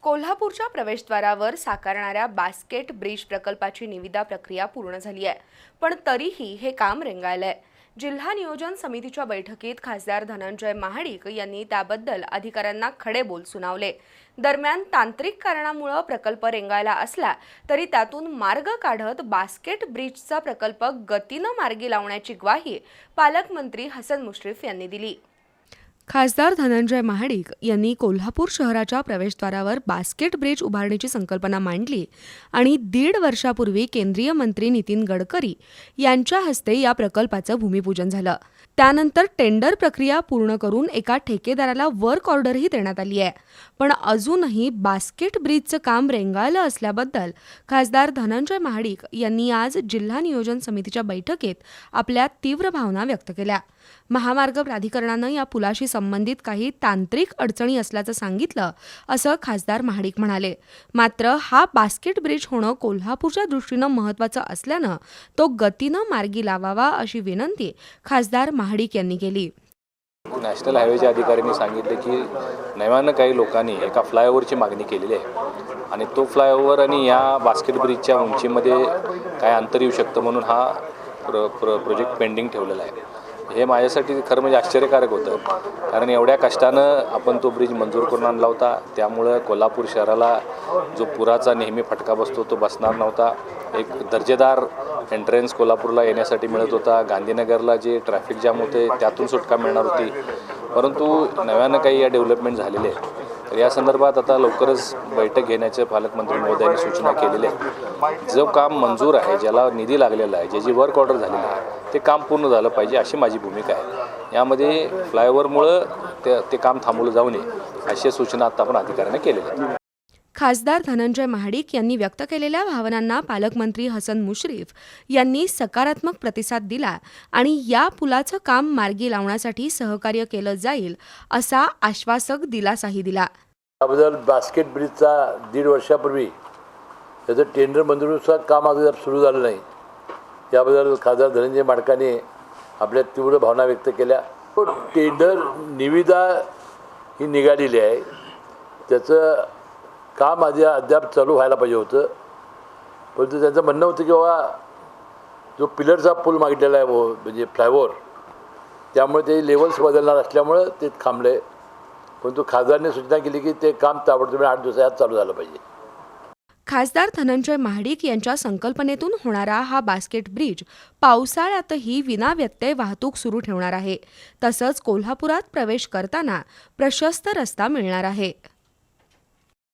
कोल्हापूरच्या प्रवेशद्वारावर साकारणाऱ्या basket bridge प्रकल्पाची निविदा प्रक्रिया पूर्ण झाली आहे, पण तरीही हे काम रेंगाळलंय। जिल्हा नियोजन समितीच्या बैठकीत खासदार धनंजय महाडिक यांनी त्याबद्दल अधिकाऱ्यांना खडे बोल सुनावले। दरम्यान तांत्रिक कारणामुळे प्रकल्प रेंगाळला असला तरी त्यातून मार्ग काढत बास्केट ब्रिजचा प्रकल्प गतीनं मार्गी लावण्याची ग्वाही पालकमंत्री हसन मुश्रीफ यांनी दिली। खासदार धनंजय महाडिक यांनी कोल्हापूर शहराच्या प्रवेशद्वारावर बास्केट ब्रिज उभारण्याची संकल्पना मांडली आणि 1.5 वर्षापूर्वी केंद्रीय मंत्री नितीन गडकरी यांच्या हस्ते या प्रकल्पाचं भूमिपूजन झालं। त्यानंतर टेंडर प्रक्रिया पूर्ण करून एका ठेकेदाराला वर्क ऑर्डरही देण्यात आली आहे, पण अजूनही बास्केट ब्रिजचं काम रेंगाळलं असल्याबद्दल खासदार धनंजय महाडिक यांनी आज जिल्हा नियोजन समितीच्या बैठकीत आपल्या तीव्र भावना व्यक्त केल्या। महामार्ग प्राधिकरणानं या पुलाशी संबंधित काही तांत्रिक अडचणी असल्याचं सांगितलं, असं खासदार महाडिक म्हणाले। मात्र हा बास्केट ब्रिज होणं कोल्हापूरच्या दृष्टीनं महत्त्वाचं असल्यानं तो गतीनं मार्गी लावावा अशी विनंती खासदार महाडिक यांनी केली। नॅशनल हायवेच्या अधिकाऱ्यांनी सांगितले की नव्यानं काही लोकांनी एका फ्लायओव्हरची मागणी केलेली आहे आणि तो फ्लायओव्हर आणि या बास्केट ब्रिजच्या उंचीमध्ये काय अंतर येऊ शकतं म्हणून हा प्रोजेक्ट पेंडिंग ठेवलेला आहे। हे माझ्यासाठी खरं म्हणजे आश्चर्यकारक होतं, कारण एवढ्या कष्टानं आपण तो ब्रिज मंजूर करून आणला होता। त्यामुळं कोल्हापूर शहराला जो पुराचा नेहमी फटका बसतो तो बसणार नव्हता। एक दर्जेदार एंट्रन्स कोल्हापूरला येण्यासाठी मिळत होता। गांधीनगरला जे ट्रॅफिक जाम होते त्यातून सुटका मिळणार होती, परंतु नव्यानं काही या डेव्हलपमेंट झालेले आहे। तर या संदर्भात आता लवकरच बैठक घेण्याचे पालकमंत्री महोदयांनी सूचना केलेली आहे। जो काम मंजूर आहे, ज्याला निधी लागलेला आहे, ज्याची वर्क ऑर्डर झालेली आहे, ते काम पूर्ण झालं पाहिजे अशी माझी भूमिका आहे। यामध्ये फ्लायओव्हरमुळं ते काम थांबवलं जाऊ नये अशी सूचना आता आपण अधिकाऱ्यांना केलेल्या आहेत। खासदार धनंजय महाडिक यांनी व्यक्त केलेल्या भावनांना पालकमंत्री हसन मुश्रीफ यांनी सकारात्मक प्रतिसाद दिला आणि या पुलाचं काम मार्गी लावण्यासाठी सहकार्य केलं जाईल असा आश्वासक दिलासाही दिला। त्याबद्दल बास्केट ब्रिजचा 1.5 वर्षापूर्वी त्याचं टेंडर मंजुरीचं काम अजून सुरू झालं नाही, याबद्दल खासदार धनंजय महाडिकांनी आपल्या तीव्र भावना व्यक्त केल्या। टेंडर निविदा ही निघालेली आहे, त्याचं काम अद्याप चालू व्हायला पाहिजे होतं, परंतु त्यांचं म्हणणं होतं की बाबा जो पिलरचा पूल मागितलेला आहे म्हणजे फ्लायओव्हर, त्यामुळे ते लेवल्स बदलणार असल्यामुळं ते थांबले। परंतु खासदारांनी सूचना केली की ते काम ताबडतोब 8 दिवसात चालू झालं पाहिजे। खासदार धनंजय महाडिक यांच्या संकल्पनेतून होणारा हा बास्केट ब्रिज पावसाळ्यातही विनाव्यत्यय वाहतूक सुरू ठेवणार आहे। तसंच कोल्हापुरात प्रवेश करताना प्रशस्त रस्ता मिळणार आहे।